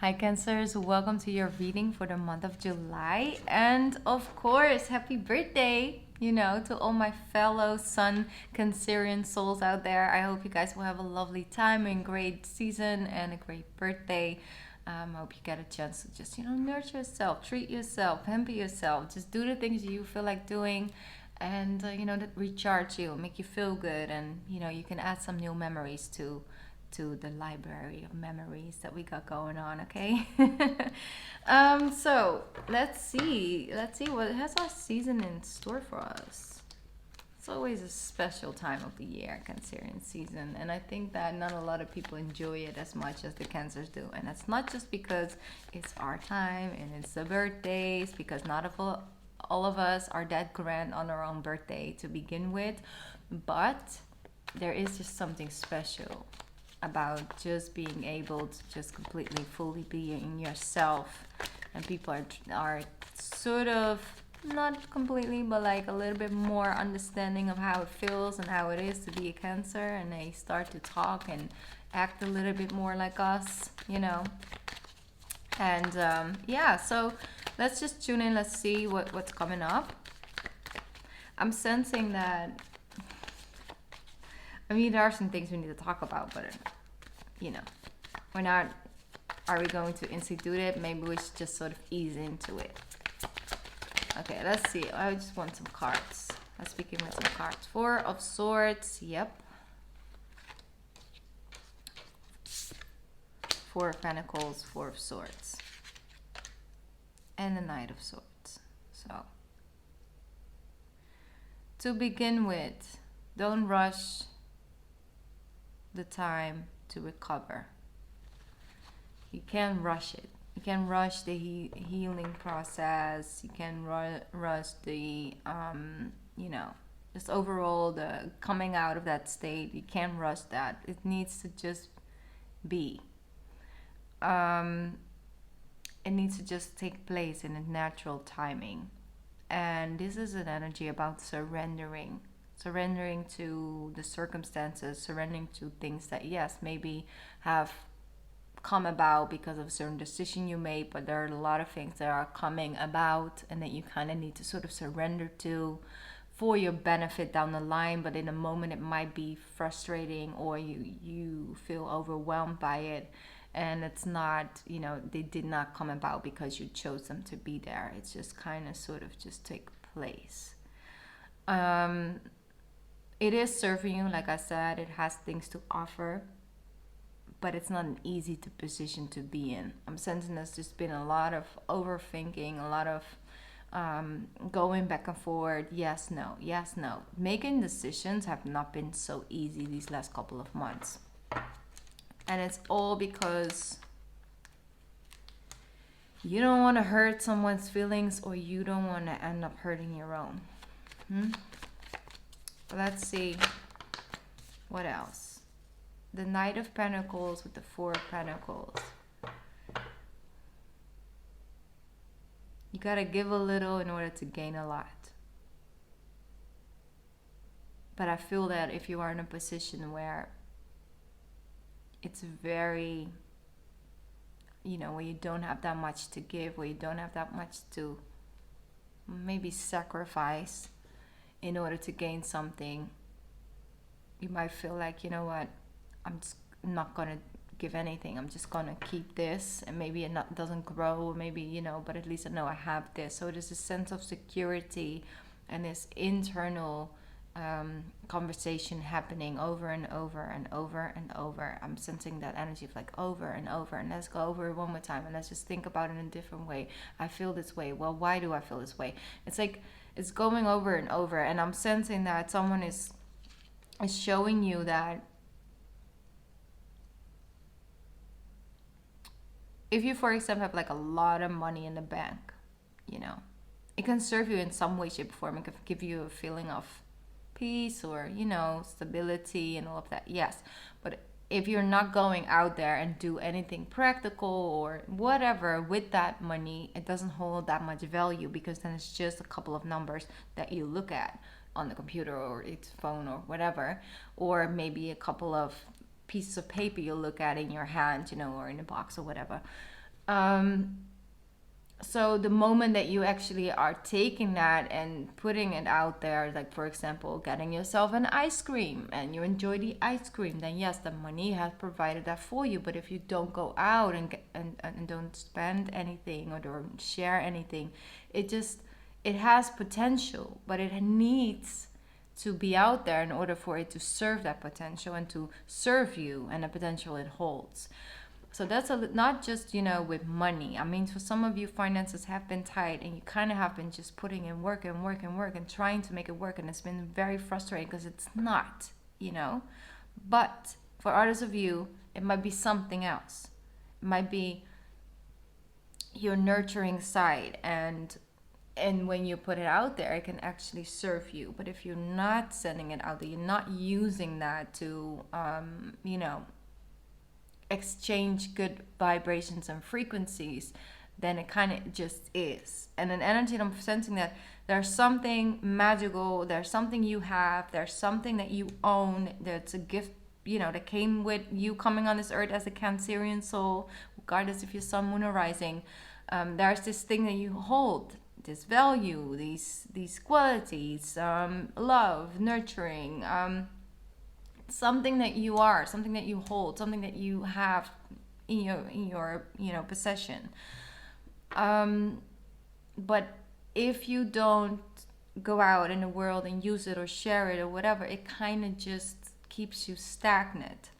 Hi Cancers, welcome to your reading for the month of July. And of course, happy birthday, to all my fellow Sun Cancerian souls out there. I hope you guys will have a lovely time and great season and a great birthday. I hope you get a chance to just, nurture yourself, treat yourself, pamper yourself. Just do the things you feel like doing and, that recharge you, make you feel good. And, you can add some new memories to the library of memories that we got going on. Okay. So let's see what has our season in store for us. It's always a special time of the year, Cancerian season, and I think that not a lot of people enjoy it as much as the Cancers do. And that's not just because it's our time and it's the birthdays, because not all of us are that grand on our own birthday to begin with, but there is just something special about just being able to just completely fully being yourself. And people are sort of not completely but like a little bit more understanding of how it feels and how it is to be a Cancer, and they start to talk and act a little bit more like us. And yeah, so let's just tune in. Let's see what's coming up. I'm sensing that, there are some things we need to talk about, but we're not. Are we going to institute it? Maybe we should just sort of ease into it. Okay, let's see. I just want some cards. Let's begin with some cards. Four of Swords. Yep. Four of Pentacles. Four of Swords. And the Knight of Swords. So, to begin with, don't rush the time to recover. You can't rush it. You can rush the healing process. You can rush the just overall the coming out of that state. You can't rush that. It needs to just be. It needs to just take place in a natural timing. And this is an energy about surrendering to the circumstances, surrendering to things that, yes, maybe have come about because of a certain decision you made, but there are a lot of things that are coming about and that you kind of need to sort of surrender to for your benefit down the line. But in a moment it might be frustrating, or you feel overwhelmed by it, and it's not, they did not come about because you chose them to be there. It's just kind of sort of just take place. It is serving you, like I said. It has things to offer, but it's not an easy position to be in. I'm sensing there's just been a lot of overthinking, a lot of going back and forth. Yes, no, yes, no. Making decisions have not been so easy these last couple of months. And it's all because you don't want to hurt someone's feelings, or you don't want to end up hurting your own. Let's see. What else? The Knight of Pentacles with the Four of Pentacles. You gotta give a little in order to gain a lot. But I feel that if you are in a position where it's very, where you don't have that much to give, where you don't have that much to maybe sacrifice in order to gain something, you might feel like, you know what, I'm just not gonna give anything. I'm just gonna keep this, and maybe it doesn't grow, or maybe, but at least I know I have this. So there's a sense of security and this internal conversation happening over and over and over and over. I'm sensing that energy of like over and over, and let's go over it one more time, and let's just think about it in a different way. I feel this way. Well, why do I feel this way? It's like it's going over and over, and I'm sensing that someone is showing you that if you, for example, have like a lot of money in the bank, it can serve you in some way, shape, or form. It can give you a feeling of peace, or stability and all of that. Yes, but if you're not going out there and do anything practical or whatever with that money, it doesn't hold that much value, because then it's just a couple of numbers that you look at on the computer or its phone or whatever, or maybe a couple of pieces of paper you look at in your hand, or in a box or whatever. Um, so the moment that you actually are taking that and putting it out there, like for example getting yourself an ice cream and you enjoy the ice cream, then yes, the money has provided that for you. But if you don't go out and and don't spend anything or don't share anything, it has potential, but it needs to be out there in order for it to serve that potential and to serve you and the potential it holds. So that's not just, with money. I mean, for some of you, finances have been tight and you kind of have been just putting in work and work and work and trying to make it work. And it's been very frustrating because it's not. But for others of you, it might be something else. It might be your nurturing side, and when you put it out there, it can actually serve you. But if you're not sending it out there, you're not using that to exchange good vibrations and frequencies, then it kind of just is. And an energy, and I'm sensing that there's something magical, there's something you have, there's something that you own, that's a gift, that came with you coming on this earth as a Cancerian soul, regardless if you're sun, moon, or rising. There's this thing that you hold, this value, these qualities, love, nurturing, something that you are, something that you hold, something that you have in your possession. But if you don't go out in the world and use it or share it or whatever, it kind of just keeps you stagnant.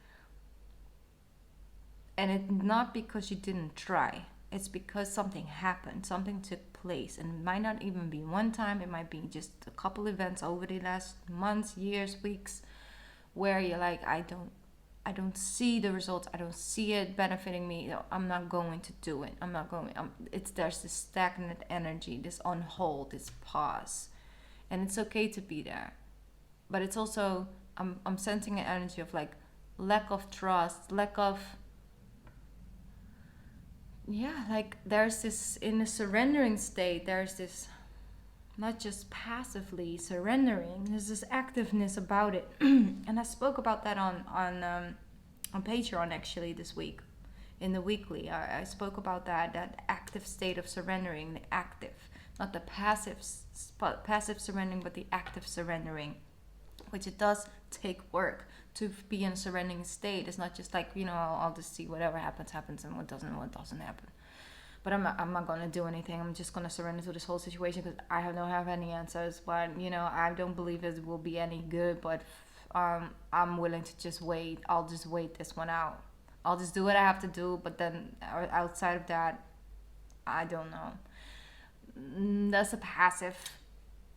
And it's not because you didn't try. It's because something happened, something took place. And it might not even be one time, it might be just a couple events over the last months, years, weeks, where you're like, I don't see the results, I don't see it benefiting me, I'm not going to do it, I'm not going. There's this stagnant energy, this on hold, this pause, and it's okay to be there. But it's also, I'm sensing an energy of like lack of trust, lack of, like there's this, in a surrendering state, there's this not just passively surrendering, there's this activeness about it. And I spoke about that on Patreon actually this week in the weekly. I spoke about that active state of surrendering, the active, not the passive surrendering, but the active surrendering, which it does take work to be in a surrendering state. It's not just like, I'll just see whatever happens, and what doesn't happen. But I'm not going to do anything. I'm just going to surrender to this whole situation because I don't have any answers. But, I don't believe it will be any good. But I'm willing to just wait. I'll just wait this one out. I'll just do what I have to do. But then outside of that, I don't know. That's a passive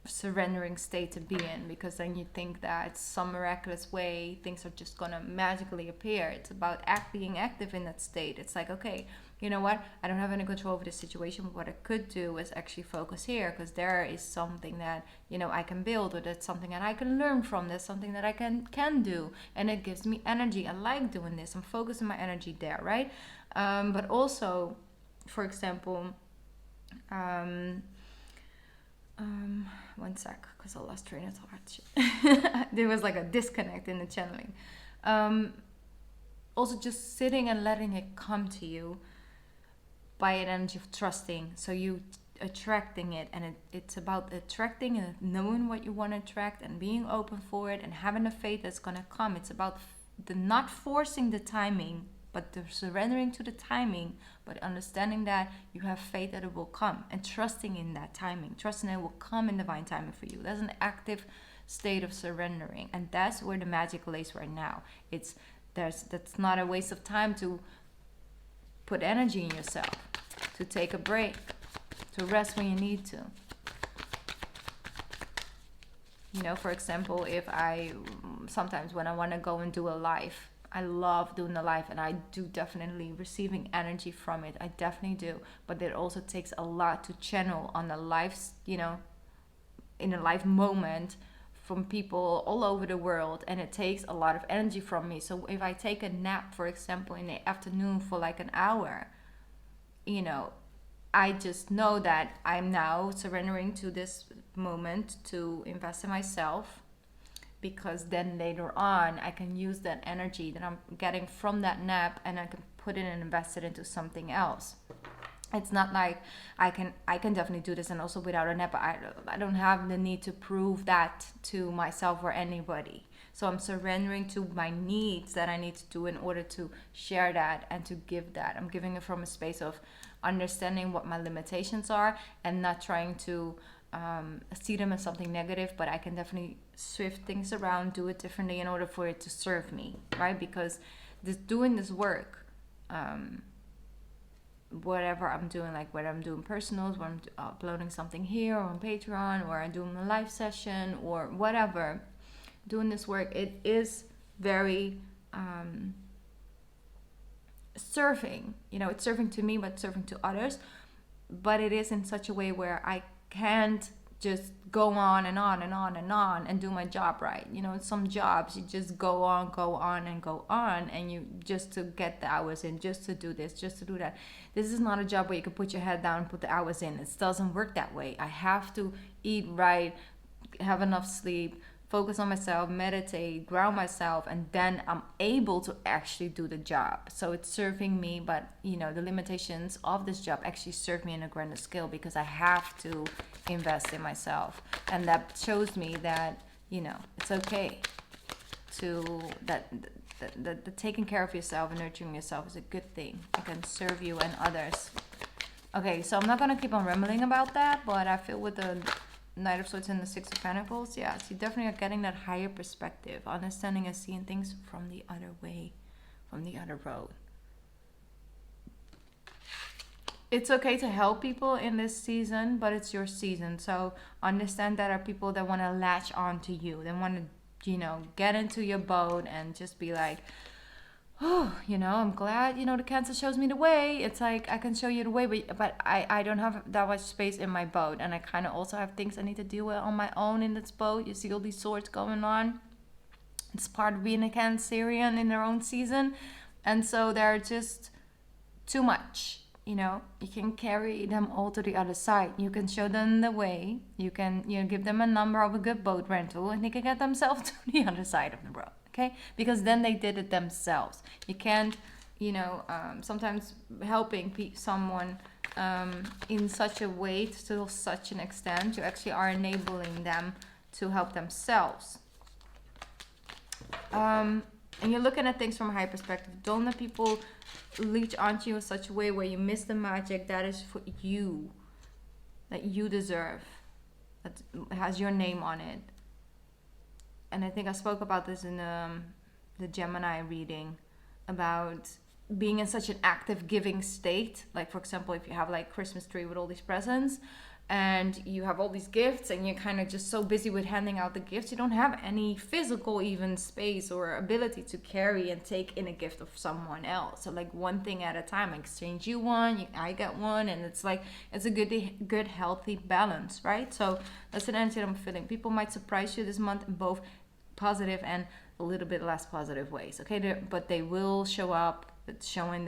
surrendering state to be in, because then you think that some miraculous way things are just going to magically appear. It's about being active in that state. It's like, okay, you know what, I don't have any control over this situation, but what I could do is actually focus here, because there is something that I can build, or that's something that I can learn from, there's something that I can do, and it gives me energy. I like doing this. I'm focusing my energy there, right? But also, for example, one sec, because I lost train of thought. There was like a disconnect in the channeling. Also, just sitting and letting it come to you by an energy of trusting. So you attracting it, and it's about attracting and knowing what you want to attract and being open for it and having the faith that's going to come. It's about the not forcing the timing, but the surrendering to the timing, but understanding that you have faith that it will come, and trusting in that timing, trusting that it will come in divine timing for you. That's an active state of surrendering, and that's where the magic lays right now. That's not a waste of time to put energy in yourself, to take a break, to rest when you need to. For example, if sometimes when I want to go and do a live, I love doing the live, and I do definitely receiving energy from it. I definitely do. But it also takes a lot to channel on the live, in a live moment from people all over the world. And it takes a lot of energy from me. So if I take a nap, for example, in the afternoon for like an hour, I just know that I'm now surrendering to this moment to invest in myself, because then later on I can use that energy that I'm getting from that nap, and I can put it and invest it into something else. It's not like I can definitely do this and also without a net, but I don't have the need to prove that to myself or anybody. So I'm surrendering to my needs that I need to do in order to share that and to give that. I'm giving it from a space of understanding what my limitations are and not trying to see them as something negative, but I can definitely shift things around, do it differently in order for it to serve me, right? Because doing this work, whatever I'm doing, like whether I'm doing personals, where I'm uploading something here or on Patreon, or I'm doing a live session or whatever, doing this work, it is very serving. It's serving to me, but serving to others. But it is in such a way where I can't just go on and on and on and on and do my job right. Some jobs you just go on and go on, and you just to get the hours in, just to do this, just to do that. This is not a job where you can put your head down and put the hours in. It doesn't work that way. I have to eat right, have enough sleep, focus on myself, meditate, ground myself, and then I'm able to actually do the job. So it's serving me, but the limitations of this job actually serve me in a grander scale because I have to invest in myself. And that shows me that, it's okay to that the taking care of yourself and nurturing yourself is a good thing. It can serve you and others. Okay, so I'm not gonna keep on rambling about that, but I feel with the Knight of Swords and the Six of Pentacles, yeah, so you definitely are getting that higher perspective, understanding and seeing things from the other way, from the other road. It's okay to help people in this season, but it's your season. So understand that are people that want to latch on to you. They want to, get into your boat and just be like, oh, I'm glad, the Cancer shows me the way. It's like, I can show you the way, but I don't have that much space in my boat. And I kind of also have things I need to deal with on my own in this boat. You see all these swords going on. It's part of being a Cancerian in their own season. And so they're just too much. You can carry them all to the other side. You can show them the way. You can, give them a number of a good boat rental, and they can get themselves to the other side of the road. Okay, because then they did it themselves. You can't, sometimes helping someone in such a way to such an extent, you actually are enabling them to help themselves. And you're looking at things from a high perspective. Don't let people leech onto you in such a way where you miss the magic that is for you, that you deserve, that has your name on it. And I think I spoke about this in the Gemini reading, about being in such an active giving state. Like, for example, if you have like Christmas tree with all these presents and you have all these gifts and you're kind of just so busy with handing out the gifts, you don't have any physical even space or ability to carry and take in a gift of someone else. So like one thing at a time, I exchange you one, I get one, and it's like, it's a good healthy balance, right? So that's an energy that I'm feeling. People might surprise you this month in both positive and a little bit less positive ways, okay? But they will show up. It's showing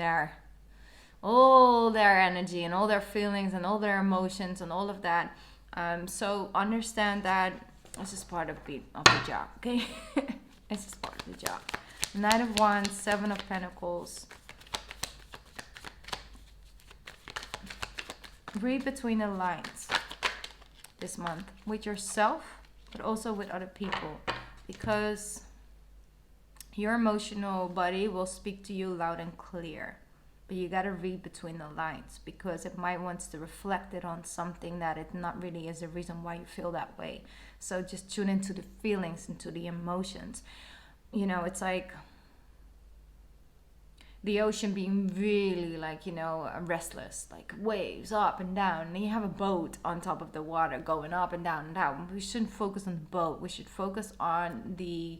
all their energy and all their feelings and all their emotions and all of that. So understand that this is part of the job, okay? This is part of the job. Knight of Wands, Seven of Pentacles. Read between the lines this month with yourself, but also with other people, because your emotional body will speak to you loud and clear. But you gotta read between the lines, because it might want to reflect it on something that it not really is the reason why you feel that way. So just tune into the feelings, into the emotions. It's like the ocean being really like, restless, like waves up and down. And you have a boat on top of the water going up and down and down. We shouldn't focus on the boat. We should focus on the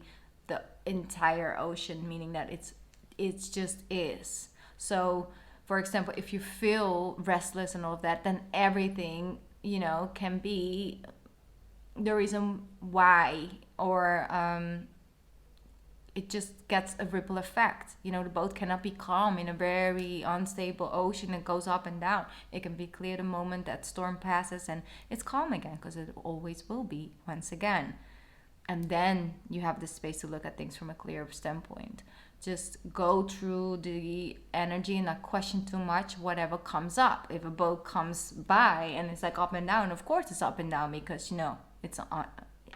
entire ocean, meaning that it's just is. So, for example, if you feel restless and all of that, then everything, can be the reason why, or it just gets a ripple effect. The boat cannot be calm in a very unstable ocean. It goes up and down. It can be clear the moment that storm passes and it's calm again, because it always will be once again. And then you have the space to look at things from a clear standpoint, just go through the energy and not question too much whatever comes up. If a boat comes by and it's like up and down, of course it's up and down because it's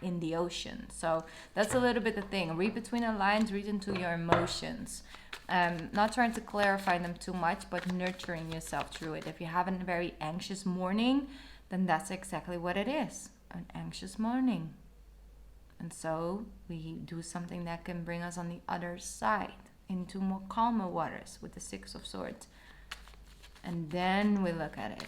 in the ocean. So that's a little bit the thing. Read between the lines, read into your emotions. Not trying to clarify them too much, but nurturing yourself through it. If you have a very anxious morning, then that's exactly what it is, an anxious morning. And so we do something that can bring us on the other side into more calmer waters with the Six of Swords. And then we look at it.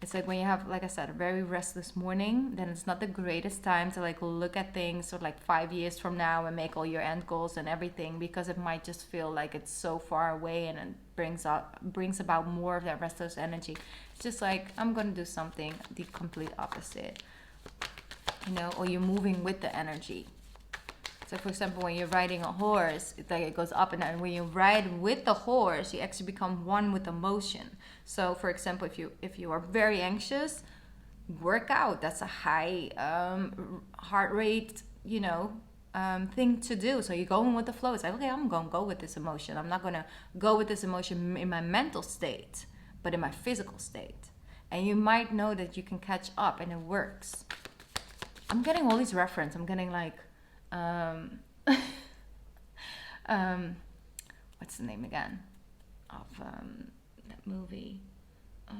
It's like when you have, like I said, a very restless morning, then it's not the greatest time to like look at things sort of like 5 years from now and make all your end goals and everything, because it might just feel like it's so far away and it brings about more of that restless energy. It's just like, I'm going to do something the complete opposite. Or you're moving with the energy. So for example, when you're riding a horse, it's like it goes up and down. When you ride with the horse, you actually become one with the motion. So for example, if you are very anxious, work out. That's a high heart rate, thing to do. So you're going with the flow. It's like, okay, I'm going to go with this emotion. I'm not going to go with this emotion in my mental state, but in my physical state. And you might know that you can catch up and it works. I'm getting all these references. I'm getting like, what's the name again of that movie? Oh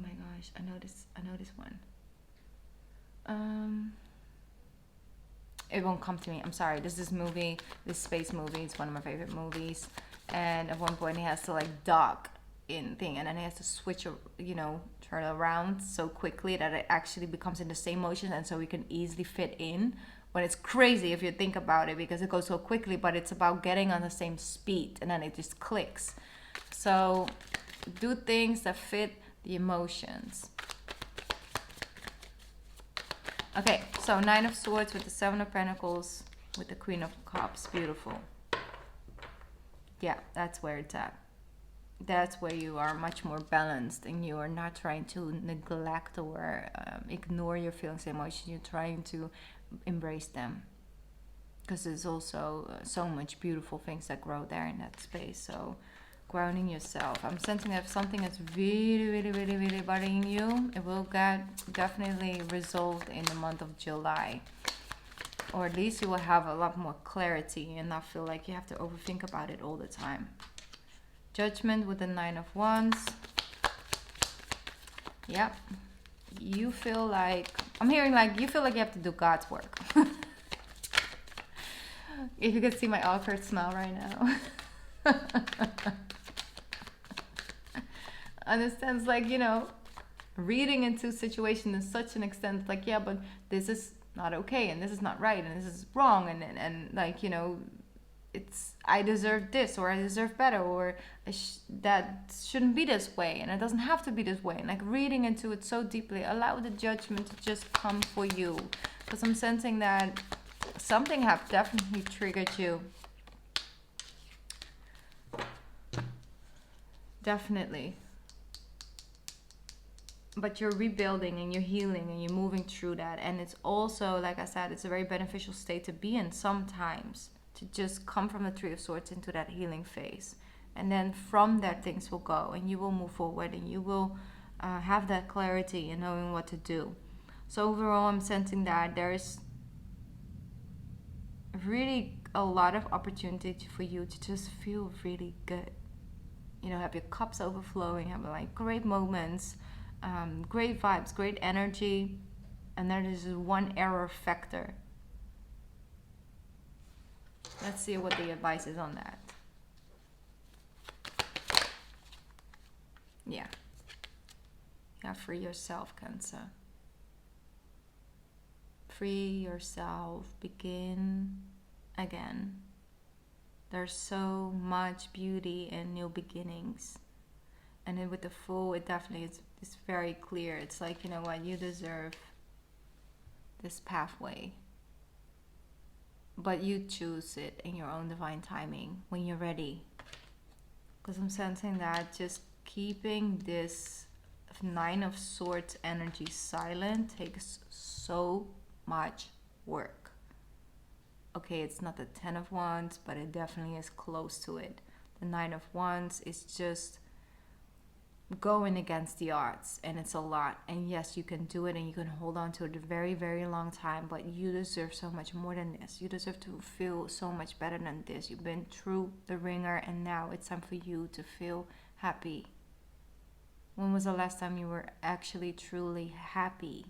my gosh, I know this one. It won't come to me. I'm sorry. This space movie. It's one of my favorite movies. And at one point he has to like dock in thing, and then he has to switch, turn around so quickly that it actually becomes in the same motion, and so we can easily fit in. But it's crazy if you think about it, because it goes so quickly, but it's about getting on the same speed, and then it just clicks. So do things that fit the emotions. Okay, so 9 of Swords with the 7 of Pentacles with the Queen of Cups. Beautiful. Yeah, that's where it's at. That's where you are much more balanced, and you are not trying to neglect or ignore your feelings and emotions. You're trying to embrace them, because there's also so much beautiful things that grow there in that space. So grounding yourself. I'm sensing that if something that's really, really, really, really bothering you, it will get definitely resolved in the month of July. Or at least you will have a lot more clarity and not feel like you have to overthink about it all the time. Judgment with the 9 of Wands. Yep. You feel like, I'm hearing like you feel like you have to do God's work. If you could see my awkward smile right now. Understands, like, reading into situation in such an extent, like, yeah, but this is not okay, and this is not right, and this is wrong, and like, it's, I deserve this, or I deserve better, or that shouldn't be this way, and it doesn't have to be this way. And like reading into it so deeply, allow the judgment to just come for you, because I'm sensing that something have definitely triggered you. Definitely. But you're rebuilding and you're healing and you're moving through that. And it's also, like I said, it's a very beneficial state to be in sometimes, to just come from the 3 of Swords into that healing phase. And then from that, things will go and you will move forward, and you will have that clarity and knowing what to do. So overall, I'm sensing that there's really a lot of opportunity for you to just feel really good. Have your cups overflowing, have like great moments, great vibes, great energy. And then there's one error factor. Let's see what the advice is on that. Yeah, free yourself, Cancer. Free yourself. Begin again. There's so much beauty in new beginnings. And then with the Fool, it definitely is, it's very clear. It's like, you know what, you deserve this pathway. But you choose it in your own divine timing when you're ready. Because I'm sensing that just keeping this 9 of Swords energy silent takes so much work. Okay, it's not the 10 of Wands, but it definitely is close to it. The 9 of Wands is just going against the odds, and it's a lot. And yes, you can do it, and you can hold on to it a very, very long time, but you deserve so much more than this. You deserve to feel so much better than this. You've been through the ringer, and now it's time for you to feel happy. When was the last time you were actually truly happy?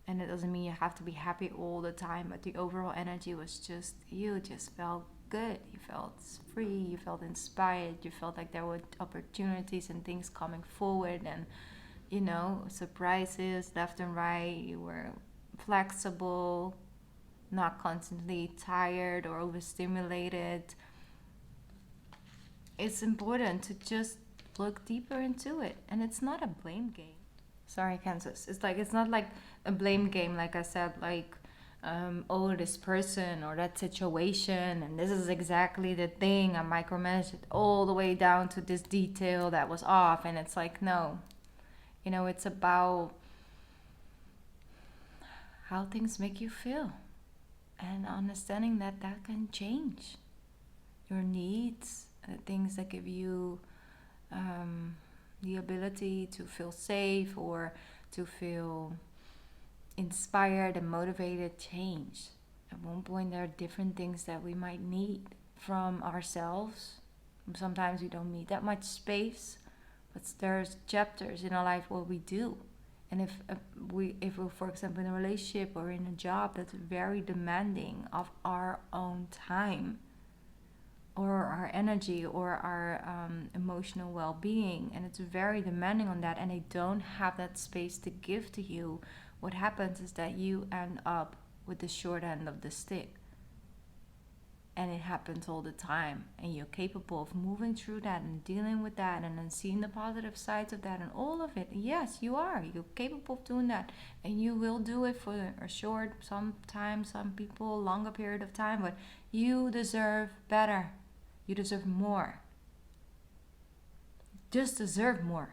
And it doesn't mean you have to be happy all the time, but the overall energy was just, you just felt good. You felt free, you felt inspired, you felt like there were opportunities and things coming forward, and surprises left and right. You were flexible, not constantly tired or overstimulated. It's important to just look deeper into it, and it's not a blame game. Sorry, Kansas. It's not like a blame game, like I said, like oh, this person or that situation, and this is exactly the thing. I micromanaged it all the way down to this detail that was off, and it's like, no. It's about how things make you feel, and understanding that that can change. Your needs, things that give you the ability to feel safe or to feel inspired and motivated, change. At one point, there are different things that we might need from ourselves. Sometimes we don't need that much space, but there's chapters in our life where we do. And if we're, for example, in a relationship or in a job that's very demanding of our own time, or our energy, or our emotional well-being, and it's very demanding on that, and they don't have that space to give to you, what happens is that you end up with the short end of the stick. And it happens all the time, and you're capable of moving through that and dealing with that, and then seeing the positive sides of that and all of it. Yes, you're capable of doing that, and you will do it for a short, sometimes some people longer period of time, but you deserve better. You deserve more. Just deserve more.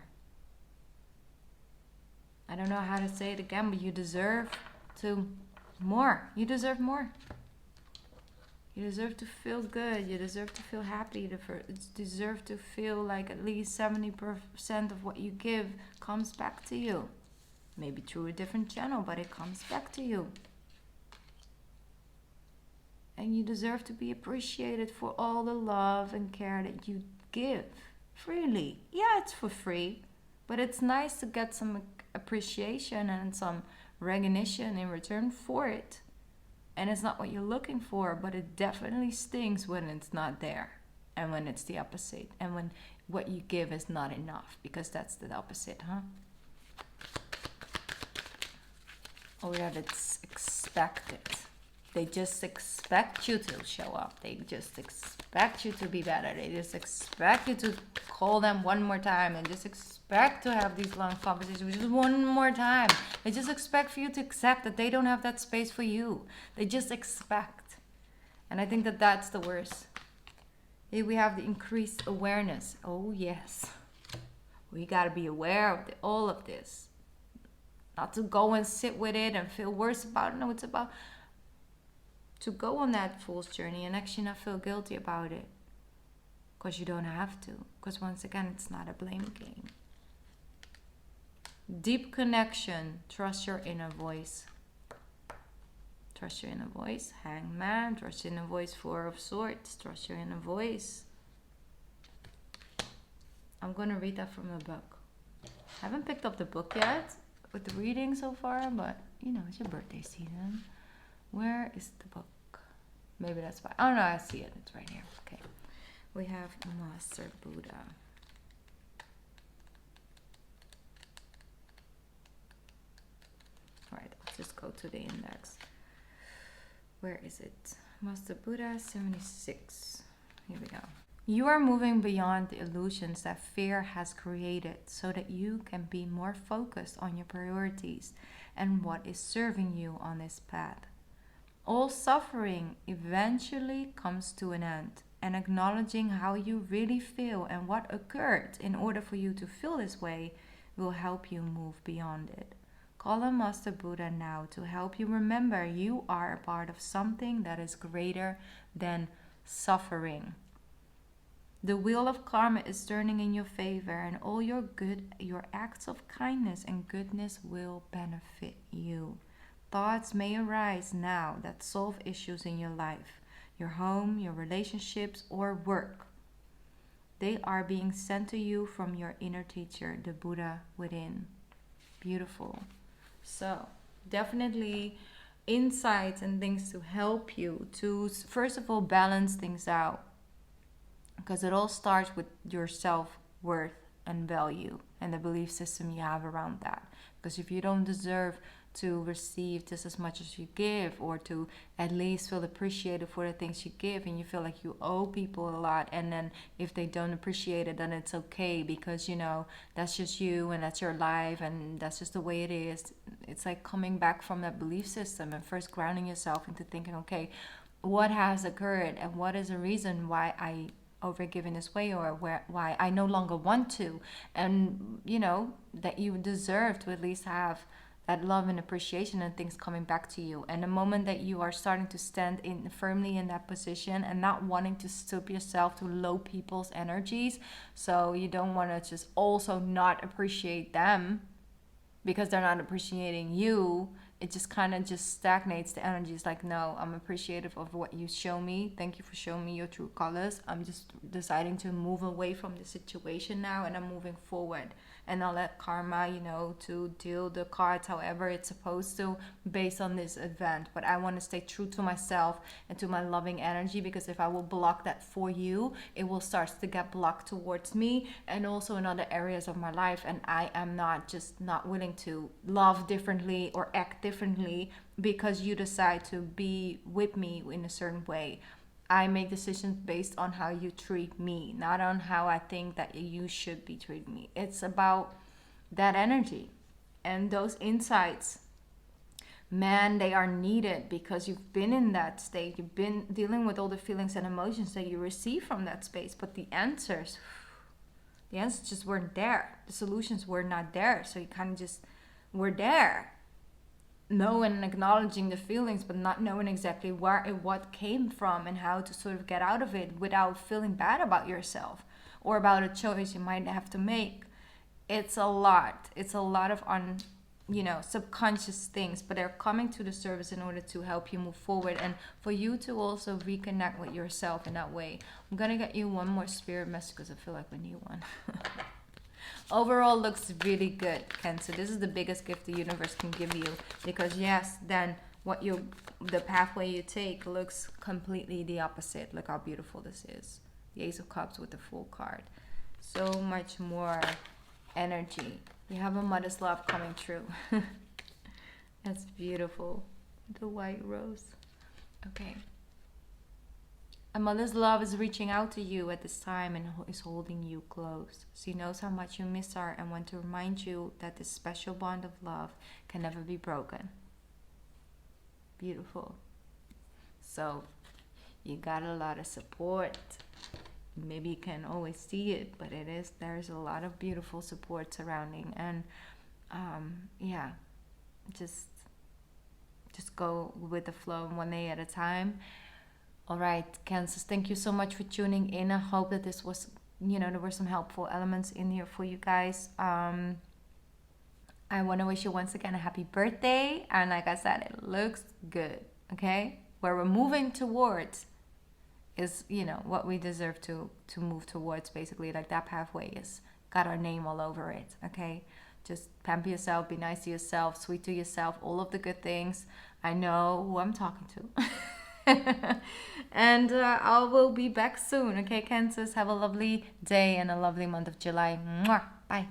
I don't know how to say it again, but you deserve more. You deserve more. You deserve to feel good. You deserve to feel happy. You deserve to feel like at least 70% of what you give comes back to you. Maybe through a different channel, but it comes back to you. And you deserve to be appreciated for all the love and care that you give freely. Yeah, it's for free, but it's nice to get some appreciation and some recognition in return for it. And it's not what you're looking for, but it definitely stings when it's not there, and when it's the opposite, and when what you give is not enough, because that's the opposite, huh? Or that it's expected. They just expect you to show up. They just expect you to be better. They just expect you to call them one more time, and just expect to have these long conversations just one more time. They just expect for you to accept that they don't have that space for you. They just expect. And I think that that's the worst. Here we have the increased awareness. Oh, yes. We got to be aware of all of this. Not to go and sit with it and feel worse about it. No, it's about to go on that fool's journey and actually not feel guilty about it. Because you don't have to. Because once again, it's not a blame game. Deep connection. Trust your inner voice. Trust your inner voice. Hangman. Trust your inner voice. Four of Swords. Trust your inner voice. I'm going to read that from the book. I haven't picked up the book yet with the reading so far, but it's your birthday season. Where is the book? Maybe that's why. Oh no, I see it. It's right here. Okay. We have Master Buddha. Alright, I'll just go to the index. Where is it? Master Buddha 76. Here we go. You are moving beyond the illusions that fear has created so that you can be more focused on your priorities and what is serving you on this path. All suffering eventually comes to an end, and acknowledging how you really feel and what occurred in order for you to feel this way will help you move beyond it. Call on Master Buddha now to help you remember you are a part of something that is greater than suffering. The wheel of karma is turning in your favor, and all your acts of kindness and goodness will benefit you. Thoughts may arise now that solve issues in your life, your home, your relationships, or work. They are being sent to you from your inner teacher, the Buddha within. Beautiful. So, definitely insights and things to help you to, first of all, balance things out. Because it all starts with your self-worth and value and the belief system you have around that. Because if you don't deserve to receive just as much as you give, or to at least feel appreciated for the things you give, and you feel like you owe people a lot, and then if they don't appreciate it, then it's okay, because that's just you and that's your life and that's just the way it is. It's like coming back from that belief system and first grounding yourself into thinking, okay, what has occurred and what is the reason why I overgive in this way, or why I no longer want to, and that you deserve to at least have that love and appreciation and things coming back to you. And the moment that you are starting to stand in firmly in that position and not wanting to stoop yourself to low people's energies, so you don't want to just also not appreciate them because they're not appreciating you, it just kind of just stagnates the energy. It's like, no, I'm appreciative of what you show me. Thank you for showing me your true colors. I'm just deciding to move away from the situation now, and I'm moving forward. And I'll let karma, to deal the cards however it's supposed to based on this event. But I want to stay true to myself and to my loving energy, because if I will block that for you, it will start to get blocked towards me and also in other areas of my life. And I am not willing to love differently or act differently because you decide to be with me in a certain way. I make decisions based on how you treat me, not on how I think that you should be treating me. It's about that energy and those insights. Man, they are needed because you've been in that state. You've been dealing with all the feelings and emotions that you receive from that space. But the answers just weren't there. The solutions were not there. So you kind of just were there, knowing and acknowledging the feelings, but not knowing exactly what came from and how to sort of get out of it without feeling bad about yourself or about a choice you might have to make. It's a lot. It's a lot of subconscious things, but they're coming to the surface in order to help you move forward and for you to also reconnect with yourself in that way. I'm gonna get you one more spirit message because I feel like we need one. Overall looks really good, Cancer. This is the biggest gift the universe can give you, because yes, then the pathway you take looks completely the opposite. Look how beautiful this is. The Ace of Cups with the Fool card. So much more energy. You have a mother's love coming true. That's beautiful. The white rose. Okay. A mother's love is reaching out to you at this time and is holding you close. She knows how much you miss her and want to remind you that this special bond of love can never be broken. Beautiful. So you got a lot of support. Maybe you can always see it, but there's a lot of beautiful support surrounding. And just go with the flow one day at a time. All right, Cancers, thank you so much for tuning in. I hope that this was, there were some helpful elements in here for you guys. I want to wish you once again a happy birthday. And like I said, it looks good, okay? Where we're moving towards is, what we deserve to move towards, basically. Like that pathway is got our name all over it, okay? Just pamper yourself, be nice to yourself, sweet to yourself, all of the good things. I know who I'm talking to. And I will be back soon. Okay, Cancers, have a lovely day and a lovely month of July. Mwah. Bye.